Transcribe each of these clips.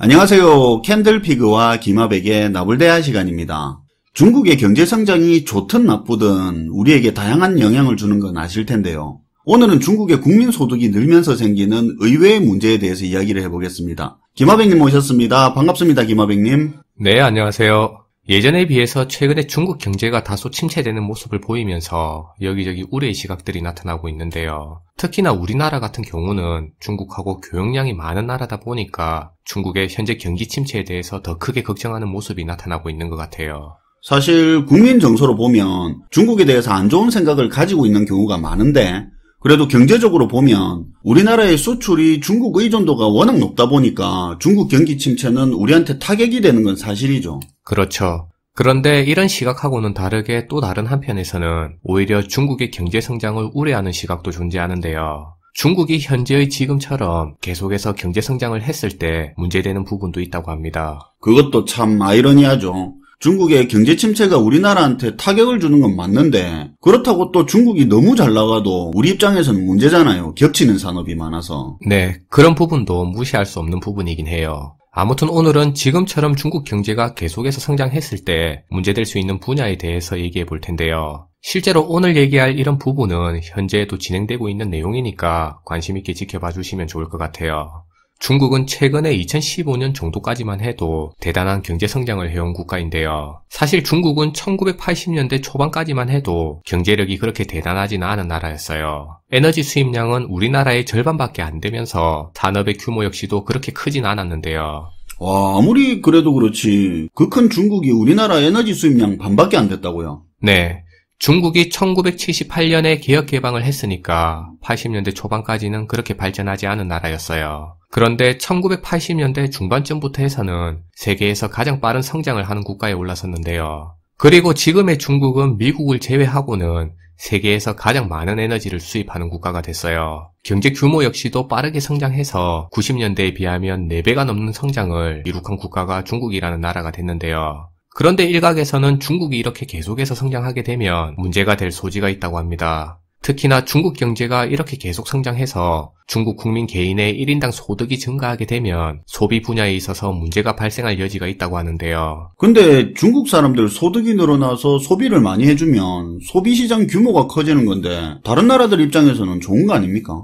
안녕하세요. 캔들피그와 김하백의 나불대화 시간입니다. 중국의 경제성장이 좋든 나쁘든 우리에게 다양한 영향을 주는 건 아실 텐데요. 오늘은 중국의 국민소득이 늘면서 생기는 의외의 문제에 대해서 이야기를 해보겠습니다. 김하백님 모셨습니다. 반갑습니다. 김하백님. 네, 안녕하세요. 예전에 비해서 최근에 중국 경제가 다소 침체되는 모습을 보이면서 여기저기 우려의 시각들이 나타나고 있는데요. 특히나 우리나라 같은 경우는 중국하고 교역량이 많은 나라다 보니까 중국의 현재 경기 침체에 대해서 더 크게 걱정하는 모습이 나타나고 있는 것 같아요. 사실 국민 정서로 보면 중국에 대해서 안 좋은 생각을 가지고 있는 경우가 많은데 그래도 경제적으로 보면 우리나라의 수출이 중국 의존도가 워낙 높다 보니까 중국 경기 침체는 우리한테 타격이 되는 건 사실이죠. 그렇죠. 그런데 이런 시각하고는 다르게 또 다른 한편에서는 오히려 중국의 경제 성장을 우려하는 시각도 존재하는데요. 중국이 현재의 지금처럼 계속해서 경제 성장을 했을 때 문제되는 부분도 있다고 합니다. 그것도 참 아이러니하죠. 중국의 경제 침체가 우리나라한테 타격을 주는 건 맞는데 그렇다고 또 중국이 너무 잘 나가도 우리 입장에서는 문제잖아요. 겹치는 산업이 많아서. 네, 그런 부분도 무시할 수 없는 부분이긴 해요. 아무튼 오늘은 지금처럼 중국 경제가 계속해서 성장했을 때 문제될 수 있는 분야에 대해서 얘기해 볼 텐데요. 실제로 오늘 얘기할 이런 부분은 현재에도 진행되고 있는 내용이니까 관심 있게 지켜봐 주시면 좋을 것 같아요. 중국은 최근에 2015년 정도까지만 해도 대단한 경제 성장을 해온 국가인데요. 사실 중국은 1980년대 초반까지만 해도 경제력이 그렇게 대단하지는 않은 나라였어요. 에너지 수입량은 우리나라의 절반밖에 안 되면서 산업의 규모 역시도 그렇게 크진 않았는데요. 와, 아무리 그래도 그렇지 그 큰 중국이 우리나라 에너지 수입량 반밖에 안 됐다고요? 네. 중국이 1978년에 개혁 개방을 했으니까 80년대 초반까지는 그렇게 발전하지 않은 나라였어요. 그런데 1980년대 중반쯤부터 해서는 세계에서 가장 빠른 성장을 하는 국가에 올라섰는데요. 그리고 지금의 중국은 미국을 제외하고는 세계에서 가장 많은 에너지를 수입하는 국가가 됐어요. 경제 규모 역시도 빠르게 성장해서 90년대에 비하면 4배가 넘는 성장을 이룩한 국가가 중국이라는 나라가 됐는데요. 그런데 일각에서는 중국이 이렇게 계속해서 성장하게 되면 문제가 될 소지가 있다고 합니다. 특히나 중국 경제가 이렇게 계속 성장해서 중국 국민 개인의 1인당 소득이 증가하게 되면 소비 분야에 있어서 문제가 발생할 여지가 있다고 하는데요. 근데 중국 사람들 소득이 늘어나서 소비를 많이 해주면 소비시장 규모가 커지는 건데 다른 나라들 입장에서는 좋은 거 아닙니까?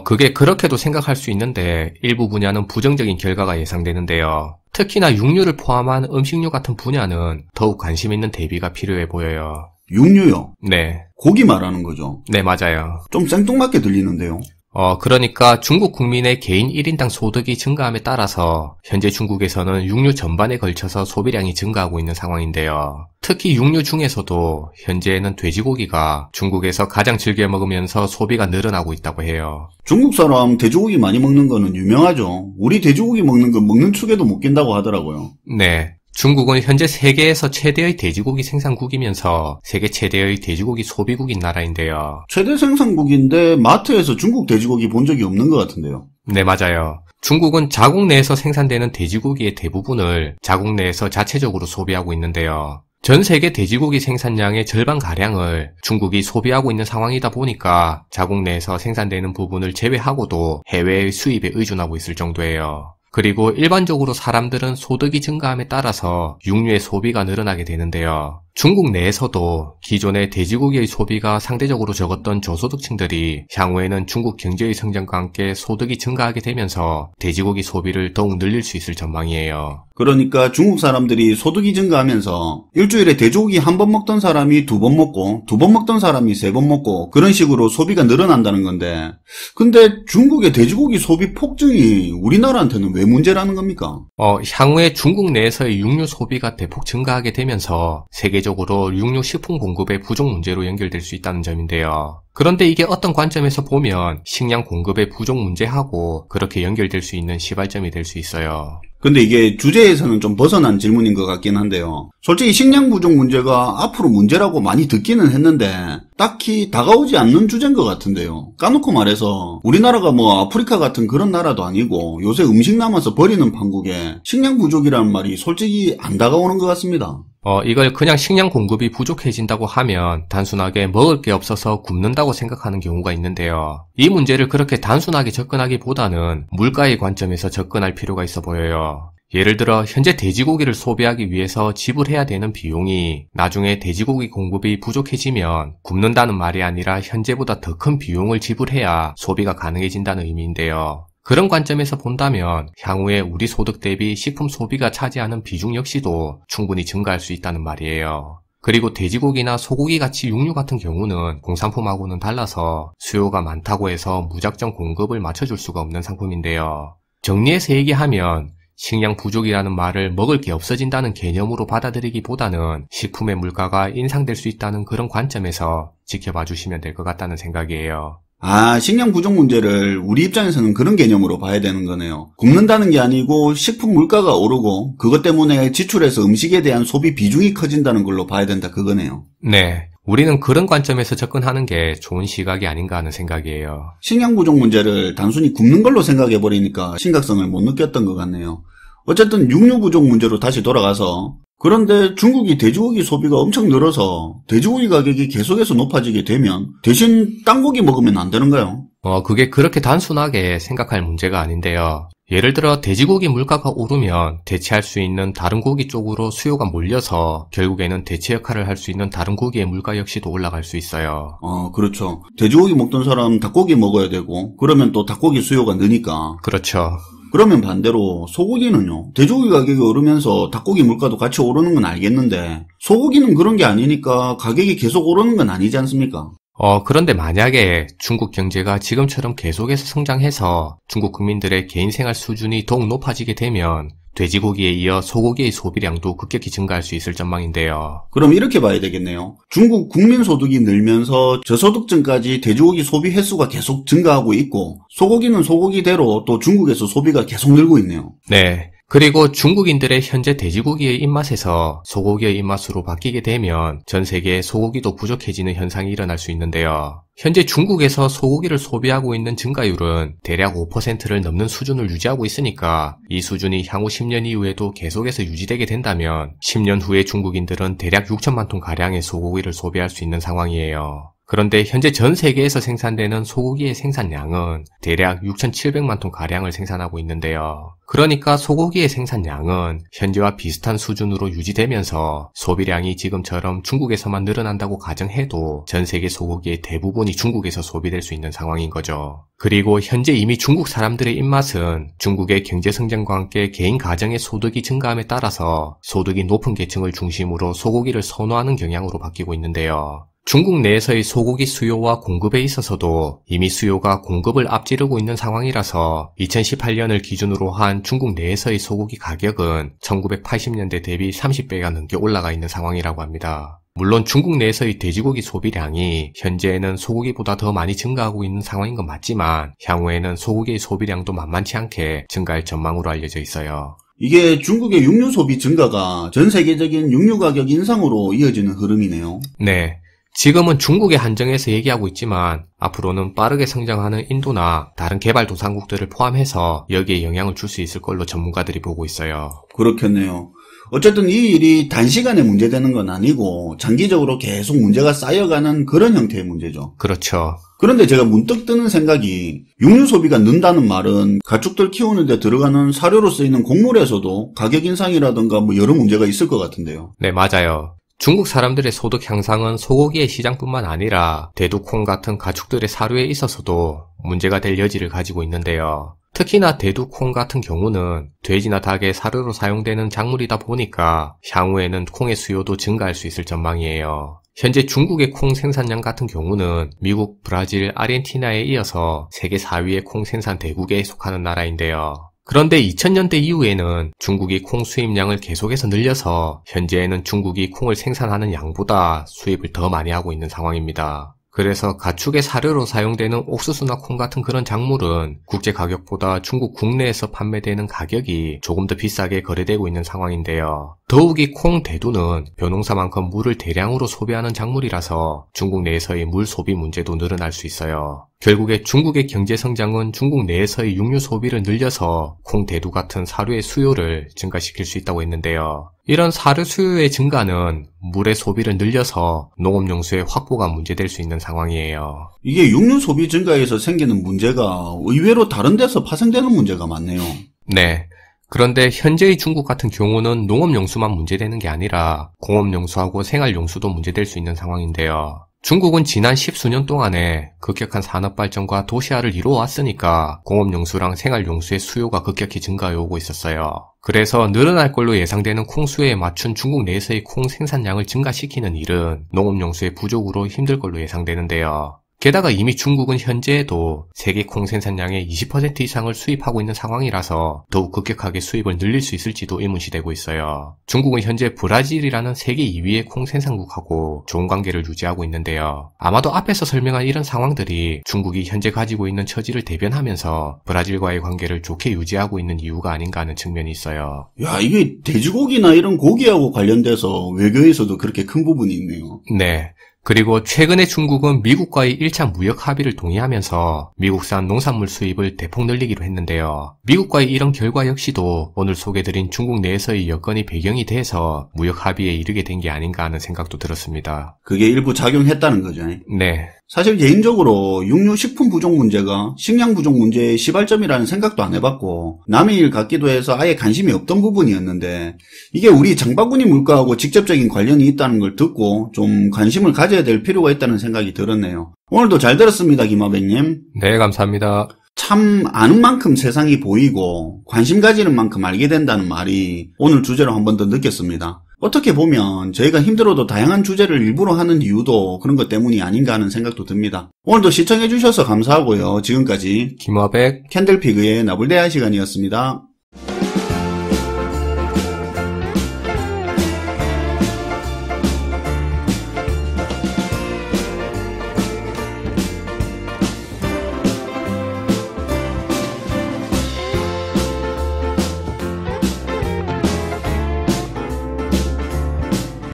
그게 그렇게도 생각할 수 있는데 일부 분야는 부정적인 결과가 예상되는데요. 특히나 육류를 포함한 음식류 같은 분야는 더욱 관심 있는 대비가 필요해 보여요. 육류요? 네. 고기 말하는 거죠? 네, 맞아요. 좀 생뚱맞게 들리는데요. 그러니까 중국 국민의 개인 1인당 소득이 증가함에 따라서 현재 중국에서는 육류 전반에 걸쳐서 소비량이 증가하고 있는 상황인데요. 특히 육류 중에서도 현재는 돼지고기가 중국에서 가장 즐겨 먹으면서 소비가 늘어나고 있다고 해요. 중국 사람 돼지고기 많이 먹는 거는 유명하죠. 우리 돼지고기 먹는 거 먹는 축에도 못 낀다고 하더라고요. 네. 중국은 현재 세계에서 최대의 돼지고기 생산국이면서 세계 최대의 돼지고기 소비국인 나라인데요. 최대 생산국인데 마트에서 중국 돼지고기 본 적이 없는 것 같은데요. 네, 맞아요. 중국은 자국 내에서 생산되는 돼지고기의 대부분을 자국 내에서 자체적으로 소비하고 있는데요. 전 세계 돼지고기 생산량의 절반가량을 중국이 소비하고 있는 상황이다 보니까 자국 내에서 생산되는 부분을 제외하고도 해외의 수입에 의존하고 있을 정도예요. 그리고 일반적으로 사람들은 소득이 증가함에 따라서 육류의 소비가 늘어나게 되는데요. 중국 내에서도 기존의 돼지고기의 소비가 상대적으로 적었던 저소득층들이 향후에는 중국 경제의 성장과 함께 소득이 증가하게 되면서 돼지고기 소비를 더욱 늘릴 수 있을 전망이에요. 그러니까 중국 사람들이 소득이 증가하면서 일주일에 돼지고기 한 번 먹던 사람이 2번 먹고 2번 먹던 사람이 3번 먹고 그런 식으로 소비가 늘어난다는 건데 근데 중국의 돼지고기 소비 폭증이 우리나라한테는 왜 문제라는 겁니까? 향후에 중국 내에서의 육류 소비가 대폭 증가하게 되면서 세계적으로 육류 식품 공급의 부족 문제로 연결될 수 있다는 점인데요. 그런데 이게 어떤 관점에서 보면 식량 공급의 부족 문제하고 그렇게 연결될 수 있는 시발점이 될 수 있어요. 근데 이게 주제에서는 좀 벗어난 질문인 것 같긴 한데요. 솔직히 식량 부족 문제가 앞으로 문제라고 많이 듣기는 했는데 딱히 다가오지 않는 주제인 것 같은데요. 까놓고 말해서 우리나라가 뭐 아프리카 같은 그런 나라도 아니고 요새 음식 남아서 버리는 판국에 식량 부족이라는 말이 솔직히 안 다가오는 것 같습니다. 이걸 그냥 식량 공급이 부족해진다고 하면 단순하게 먹을 게 없어서 굶는다고 생각하는 경우가 있는데요. 이 문제를 그렇게 단순하게 접근하기보다는 물가의 관점에서 접근할 필요가 있어 보여요. 예를 들어 현재 돼지고기를 소비하기 위해서 지불해야 되는 비용이 나중에 돼지고기 공급이 부족해지면 굶는다는 말이 아니라 현재보다 더 큰 비용을 지불해야 소비가 가능해진다는 의미인데요. 그런 관점에서 본다면 향후에 우리 소득 대비 식품 소비가 차지하는 비중 역시도 충분히 증가할 수 있다는 말이에요. 그리고 돼지고기나 소고기 같이 육류 같은 경우는 공산품하고는 달라서 수요가 많다고 해서 무작정 공급을 맞춰줄 수가 없는 상품인데요. 정리해서 얘기하면 식량 부족이라는 말을 먹을 게 없어진다는 개념으로 받아들이기보다는 식품의 물가가 인상될 수 있다는 그런 관점에서 지켜봐 주시면 될 것 같다는 생각이에요. 식량 부족 문제를 우리 입장에서는 그런 개념으로 봐야 되는 거네요. 굶는다는 게 아니고 식품 물가가 오르고 그것 때문에 지출해서 음식에 대한 소비 비중이 커진다는 걸로 봐야 된다 그거네요. 네. 우리는 그런 관점에서 접근하는 게 좋은 시각이 아닌가 하는 생각이에요. 식량 부족 문제를 단순히 굶는 걸로 생각해버리니까 심각성을 못 느꼈던 것 같네요. 어쨌든 육류 부족 문제로 다시 돌아가서 그런데 중국이 돼지고기 소비가 엄청 늘어서 돼지고기 가격이 계속해서 높아지게 되면 대신 딴 고기 먹으면 안 되는가요? 그게 그렇게 단순하게 생각할 문제가 아닌데요. 예를 들어 돼지고기 물가가 오르면 대체할 수 있는 다른 고기 쪽으로 수요가 몰려서 결국에는 대체 역할을 할 수 있는 다른 고기의 물가 역시도 올라갈 수 있어요. 그렇죠. 돼지고기 먹던 사람 닭고기 먹어야 되고 그러면 또 닭고기 수요가 느니까. 그렇죠. 그러면 반대로 소고기는요. 돼지고기 가격이 오르면서 닭고기 물가도 같이 오르는 건 알겠는데 소고기는 그런 게 아니니까 가격이 계속 오르는 건 아니지 않습니까? 그런데 만약에 중국 경제가 지금처럼 계속해서 성장해서 중국 국민들의 개인 생활 수준이 더욱 높아지게 되면 돼지고기에 이어 소고기의 소비량도 급격히 증가할 수 있을 전망인데요. 그럼 이렇게 봐야 되겠네요. 중국 국민 소득이 늘면서 저소득층까지 돼지고기 소비 횟수가 계속 증가하고 있고 소고기는 소고기대로 또 중국에서 소비가 계속 늘고 있네요. 네. 그리고 중국인들의 현재 돼지고기의 입맛에서 소고기의 입맛으로 바뀌게 되면 전 세계에 소고기도 부족해지는 현상이 일어날 수 있는데요. 현재 중국에서 소고기를 소비하고 있는 증가율은 대략 5%를 넘는 수준을 유지하고 있으니까 이 수준이 향후 10년 이후에도 계속해서 유지되게 된다면 10년 후에 중국인들은 대략 6천만 톤 가량의 소고기를 소비할 수 있는 상황이에요. 그런데 현재 전 세계에서 생산되는 소고기의 생산량은 대략 6,700만 톤 가량을 생산하고 있는데요. 그러니까 소고기의 생산량은 현재와 비슷한 수준으로 유지되면서 소비량이 지금처럼 중국에서만 늘어난다고 가정해도 전 세계 소고기의 대부분이 중국에서 소비될 수 있는 상황인 거죠. 그리고 현재 이미 중국 사람들의 입맛은 중국의 경제 성장과 함께 개인 가정의 소득이 증가함에 따라서 소득이 높은 계층을 중심으로 소고기를 선호하는 경향으로 바뀌고 있는데요. 중국 내에서의 소고기 수요와 공급에 있어서도 이미 수요가 공급을 앞지르고 있는 상황이라서 2018년을 기준으로 한 중국 내에서의 소고기 가격은 1980년대 대비 30배가 넘게 올라가 있는 상황이라고 합니다. 물론 중국 내에서의 돼지고기 소비량이 현재에는 소고기보다 더 많이 증가하고 있는 상황인 건 맞지만 향후에는 소고기의 소비량도 만만치 않게 증가할 전망으로 알려져 있어요. 이게 중국의 육류 소비 증가가 전 세계적인 육류 가격 인상으로 이어지는 흐름이네요. 네. 지금은 중국에 한정해서 얘기하고 있지만 앞으로는 빠르게 성장하는 인도나 다른 개발도상국들을 포함해서 여기에 영향을 줄 수 있을 걸로 전문가들이 보고 있어요. 그렇겠네요. 어쨌든 이 일이 단시간에 문제되는 건 아니고 장기적으로 계속 문제가 쌓여가는 그런 형태의 문제죠. 그렇죠. 그런데 제가 문득 드는 생각이 육류 소비가 는다는 말은 가축들 키우는 데 들어가는 사료로 쓰이는 곡물에서도 가격 인상이라든가 여러 문제가 있을 것 같은데요. 네, 맞아요. 중국 사람들의 소득 향상은 소고기의 시장뿐만 아니라 대두, 콩 같은 가축들의 사료에 있어서도 문제가 될 여지를 가지고 있는데요. 특히나 대두, 콩 같은 경우는 돼지나 닭의 사료로 사용되는 작물이다 보니까 향후에는 콩의 수요도 증가할 수 있을 전망이에요. 현재 중국의 콩 생산량 같은 경우는 미국, 브라질, 아르헨티나에 이어서 세계 4위의 콩 생산 대국에 속하는 나라인데요. 그런데 2000년대 이후에는 중국이 콩 수입량을 계속해서 늘려서 현재에는 중국이 콩을 생산하는 양보다 수입을 더 많이 하고 있는 상황입니다. 그래서 가축의 사료로 사용되는 옥수수나 콩 같은 그런 작물은 국제 가격보다 중국 국내에서 판매되는 가격이 조금 더 비싸게 거래되고 있는 상황인데요. 더욱이 콩, 대두는 벼농사만큼 물을 대량으로 소비하는 작물이라서 중국 내에서의 물 소비 문제도 늘어날 수 있어요. 결국에 중국의 경제 성장은 중국 내에서의 육류 소비를 늘려서 콩, 대두 같은 사료의 수요를 증가시킬 수 있다고 했는데요. 이런 사료 수요의 증가는 물의 소비를 늘려서 농업용수의 확보가 문제될 수 있는 상황이에요. 이게 육류 소비 증가에서 생기는 문제가 의외로 다른 데서 파생되는 문제가 많네요. 네. 그런데 현재의 중국 같은 경우는 농업용수만 문제되는 게 아니라 공업용수하고 생활용수도 문제될 수 있는 상황인데요. 중국은 지난 10수년 동안에 급격한 산업발전과 도시화를 이루어왔으니까 공업용수랑 생활용수의 수요가 급격히 증가해 오고 있었어요. 그래서 늘어날 걸로 예상되는 콩 수요에 맞춘 중국 내에서의 콩 생산량을 증가시키는 일은 농업용수의 부족으로 힘들 걸로 예상되는데요. 게다가 이미 중국은 현재에도 세계 콩 생산량의 20% 이상을 수입하고 있는 상황이라서 더욱 급격하게 수입을 늘릴 수 있을지도 의문시되고 있어요. 중국은 현재 브라질이라는 세계 2위의 콩 생산국하고 좋은 관계를 유지하고 있는데요. 아마도 앞에서 설명한 이런 상황들이 중국이 현재 가지고 있는 처지를 대변하면서 브라질과의 관계를 좋게 유지하고 있는 이유가 아닌가 하는 측면이 있어요. 야, 이게 돼지고기나 이런 고기하고 관련돼서 외교에서도 그렇게 큰 부분이 있네요. 네. 그리고 최근에 중국은 미국과의 1차 무역 합의를 동의하면서 미국산 농산물 수입을 대폭 늘리기로 했는데요. 미국과의 이런 결과 역시도 오늘 소개드린 중국 내에서의 여건이 배경이 돼서 무역 합의에 이르게 된 게 아닌가 하는 생각도 들었습니다. 그게 일부 작용했다는 거죠. 네. 사실 개인적으로 육류식품 부족 문제가 식량 부족 문제의 시발점이라는 생각도 안 해봤고 남의 일 같기도 해서 아예 관심이 없던 부분이었는데 이게 우리 장바구니 물가하고 직접적인 관련이 있다는 걸 듣고 좀 관심을 가져야 될 필요가 있다는 생각이 들었네요. 오늘도 잘 들었습니다, 김하백님. 네, 감사합니다. 참 아는 만큼 세상이 보이고 관심 가지는 만큼 알게 된다는 말이 오늘 주제로 한 번 더 느꼈습니다. 어떻게 보면 저희가 힘들어도 다양한 주제를 일부러 하는 이유도 그런 것 때문이 아닌가 하는 생각도 듭니다. 오늘도 시청해주셔서 감사하고요. 지금까지 김하백 캔들피그의 나불대화 시간이었습니다.